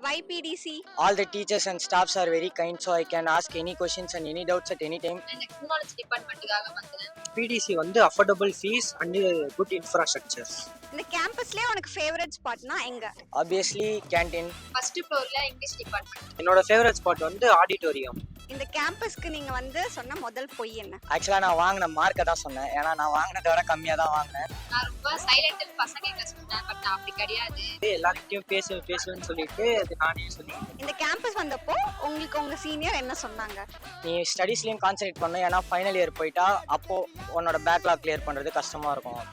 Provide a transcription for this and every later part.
Why PDC? All the teachers and staffs are very kind, so I can ask any questions and any doubts at any time. And technology டிபார்ட்மெண்ட்டுக்காக வந்தேன். PDC வந்து affordable fees and good infrastructures. இந்த கேம்பஸ்லயே உனக்கு favourite ஸ்பாட்னா எங்க? Obviously, canteen. First ஃப்ளோர்ல English department. என்னோட favourite spot வந்து auditorium. இந்த கேம்பஸ்க்கு நீங்க வந்து சொன்ன முதல் பொய் என்ன? ஆக்சுவலாக நான் வாங்கின மார்க்கை தான் சொன்னேன், ஏன்னா நான் வாங்கினதை விட கம்மியாக தான் வாங்கினேன். நான் ரொம்ப சைலண்ட் பசங்க கிட்ட சொன்னேன், பட் நான் அப்படி கிடையாது. எல்லார்கிட்டயும் பேசுவேன்னு சொல்லிட்டு அது நானே சொல்லிட்டேன். இந்த கேம்பஸ் வந்தப்போ உங்களுக்கு உங்க சீனியர் என்ன சொன்னாங்க? நீ ஸ்டடீஸ்லேயும் கான்சன்ட்ரேட் பண்ணணும், ஏன்னா ஃபைனல் இயர் போயிட்டா அப்போது உன்னோட பேக்லாக் கிளியர் பண்ணுறது கஷ்டமாக இருக்கும்.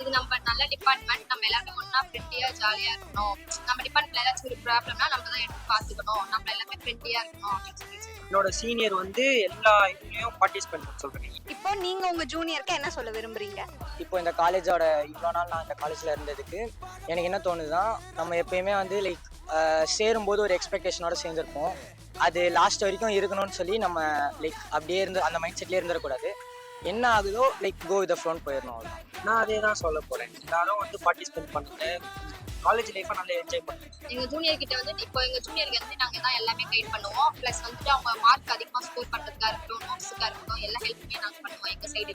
இது நம்ம நல்ல டிபார்ட்மெண்ட், நம்ம எல்லாரும் ஒன்னா ஃப்ரெண்ட்லியா ஜாலியா இருக்கணும். நம்ம டிபார்ட்மெண்ட்ல ஏதாச்சும் ஒரு ப்ராப்ளம்னா நம்ம தான் எடுத்து பார்த்துக்கணும், நம்ம எல்லாமே ஃப்ரெண்ட்லியா இருக்கணும் அப்படின்னு சொல்லி என்னோட சீனியர் வந்து எல்லா இதுலயும் பார்ட்டிசிபேட் பண்ண சொல்றேன். இப்போ நீங்க உங்க ஜூனியருக்கு என்ன சொல்ல விரும்புறீங்க? இப்போ இந்த காலேஜோட இவ்வளோ நாள் நான் இந்த காலேஜில் இருந்ததுக்கு எனக்கு என்ன தோணுதுன்னா, நம்ம எப்பயுமே வந்து லைக் சேரும்போது ஒரு எக்ஸ்பெக்டேஷனோட சேர்ந்துருப்போம். அது லாஸ்ட் வரைக்கும் இருக்கணும்னு சொல்லி நம்ம லைக் அப்படியே இருந்து அந்த மைண்ட் செட்லேயே இருந்துடக்கூடாது. என்ன ஆகுதோ லைக் கோ வித் ஃப்ளோன்னு போயிடணும். அவ்வளோ நான் அதே தான் சொல்ல போறேன். எல்லாரும் வந்து பார்ட்டிசிபேட் பண்ணுங்க, காலேஜ் லைஃப்பை நல்லா என்ஜாய் பண்ணுங்க. எங்க ஜூனியர் கிட்ட வந்து இப்போ எங்க ஜூனியருக்கு வந்து நாங்க தான் எல்லாமே கைட் பண்ணுவோம். ப்ளஸ் வந்துட்டு அவங்க மார்க் அதிகமாக ஸ்கோர் பண்ணுறதுக்காக இருக்கட்டும், நோட்ஸுக்காக இருக்கட்டும், எல்லா ஹெல்ப்புமே நாங்கள் பண்ணுவோம் எங்கள் சைடு.